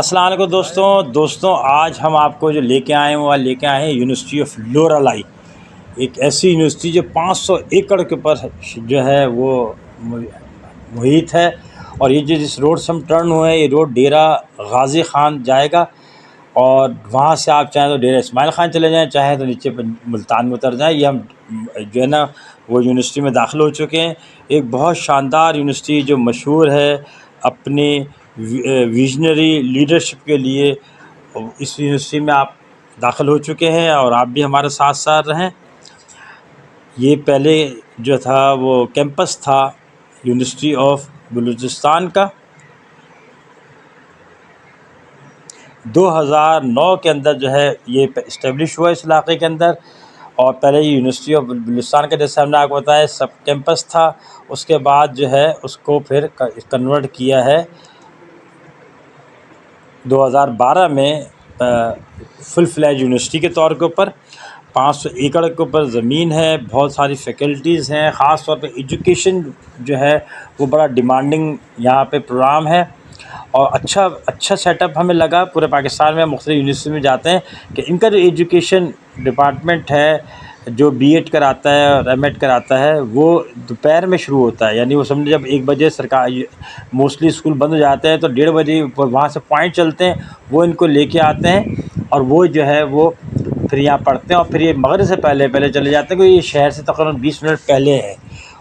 السلام علیکم دوستوں آج ہم آپ کو جو لے کے آئے ہیں وہ لے کے آئے ہیں یونیورسٹی آف لورالائی، ایک ایسی یونیورسٹی جو 500 ایکڑ کے اوپر جو ہے وہ محیط ہے۔ اور یہ جو جس روڈ سے ہم ٹرن ہوئے ہیں یہ روڈ ڈیرہ غازی خان جائے گا، اور وہاں سے آپ چاہیں تو ڈیرہ اسماعیل خان چلے جائیں، چاہیں تو نیچے ملتان میں اتر جائیں۔ یہ ہم جو ہے نا وہ یونیورسٹی میں داخل ہو چکے ہیں۔ ایک بہت شاندار یونیورسٹی جو مشہور ہے اپنی ویژنری لیڈرشپ کے لیے، اس یونیورسٹی میں آپ داخل ہو چکے ہیں اور آپ بھی ہمارے ساتھ ساتھ رہیں۔ یہ پہلے جو تھا وہ کیمپس تھا یونیورسٹی آف بلوچستان کا۔ 2009 کے اندر جو ہے یہ اسٹیبلش ہوا اس علاقے کے اندر، اور پہلے یونیورسٹی آف بلوچستان کا جیسے ہم نے آپ کو بتایا سب کیمپس تھا، اس کے بعد جو ہے اس کو پھر کنورٹ کیا ہے 2012 میں فل فلیج یونیورسٹی کے طور کے اوپر۔ 500 ایکڑ کے اوپر زمین ہے، بہت ساری فیکلٹیز ہیں، خاص طور پہ ایجوکیشن جو ہے وہ بڑا ڈیمانڈنگ یہاں پہ پروگرام ہے، اور اچھا سیٹ اپ ہمیں لگا۔ پورے پاکستان میں مختلف یونیورسٹی میں جاتے ہیں کہ ان کا جو ایجوکیشن ڈپارٹمنٹ ہے، جو بی ایڈ کراتا ہے اور ایم ایڈ کراتا ہے، وہ دوپہر میں شروع ہوتا ہے، یعنی وہ سمجھے جب 1 بجے سرکار موسٹلی اسکول بند ہو جاتے ہیں تو 1:30 بجے وہاں سے پوائنٹ چلتے ہیں، وہ ان کو لے کے آتے ہیں اور وہ جو ہے وہ پھر یہاں پڑھتے ہیں، اور پھر یہ مغرب سے پہلے چلے جاتے ہیں، کیونکہ یہ شہر سے تقریباً 20 منٹ پہلے ہے،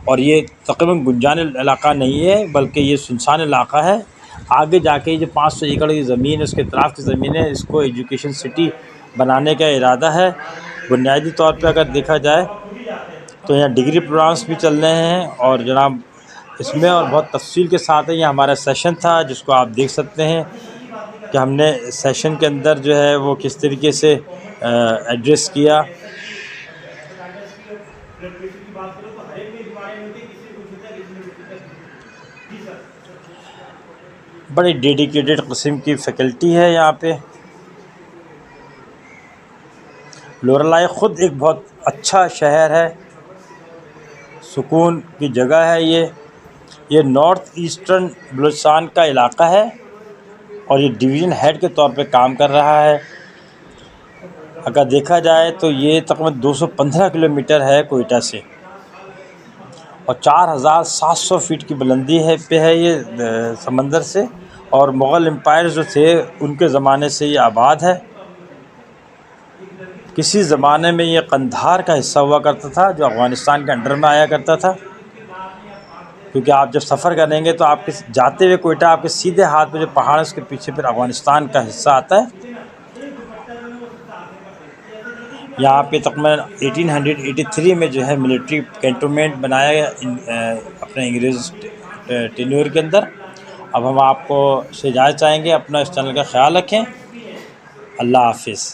اور یہ تقریباً گنجان علاقہ نہیں ہے بلکہ یہ سنسان علاقہ ہے۔ آگے جا کے جو 500 ایکڑ کی زمین ہے، اس کے اطراف کی زمین ہے، اس کو ایجوکیشن سٹی بنانے کا ارادہ ہے۔ بنیادی طور پہ اگر دیکھا جائے تو یہاں ڈگری پروگرامس بھی چل رہے ہیں، اور جناب اس میں اور بہت تفصیل کے ساتھ ہے۔ یہ ہمارا سیشن تھا جس کو آپ دیکھ سکتے ہیں کہ ہم نے سیشن کے اندر جو ہے وہ کس طریقے سے ایڈریس کیا۔ بڑی ڈیڈیکیٹڈ قسم کی فیکلٹی ہے یہاں پہ۔ لورالائی خود ایک بہت اچھا شہر ہے، سکون کی جگہ ہے۔ یہ نارتھ ایسٹرن بلوچستان کا علاقہ ہے، اور یہ ڈویژن ہیڈ کے طور پہ کام کر رہا ہے۔ اگر دیکھا جائے تو یہ تقریباً 215 کلومیٹر ہے کوئٹہ سے، اور 4700 فٹ کی بلندی پہ ہے یہ سمندر سے، اور مغل امپائر جو تھے ان کے زمانے سے یہ آباد ہے۔ کسی زمانے میں یہ قندھار کا حصہ ہوا کرتا تھا جو افغانستان کے انڈر میں آیا کرتا تھا، کیونکہ آپ جب سفر کریں گے تو آپ کے جاتے ہوئے کوئٹہ آپ کے سیدھے ہاتھ میں جو پہاڑ ہے اس کے پیچھے پھر افغانستان کا حصہ آتا ہے۔ یہاں پہ تقریباً 1883 میں جو ہے ملٹری کینٹونمنٹ بنایا گیا اپنے انگریز ٹینیور کے اندر۔ اب ہم آپ کو سے اجازت چاہیں گے، اپنا اس چینل کا خیال رکھیں۔ اللہ حافظ۔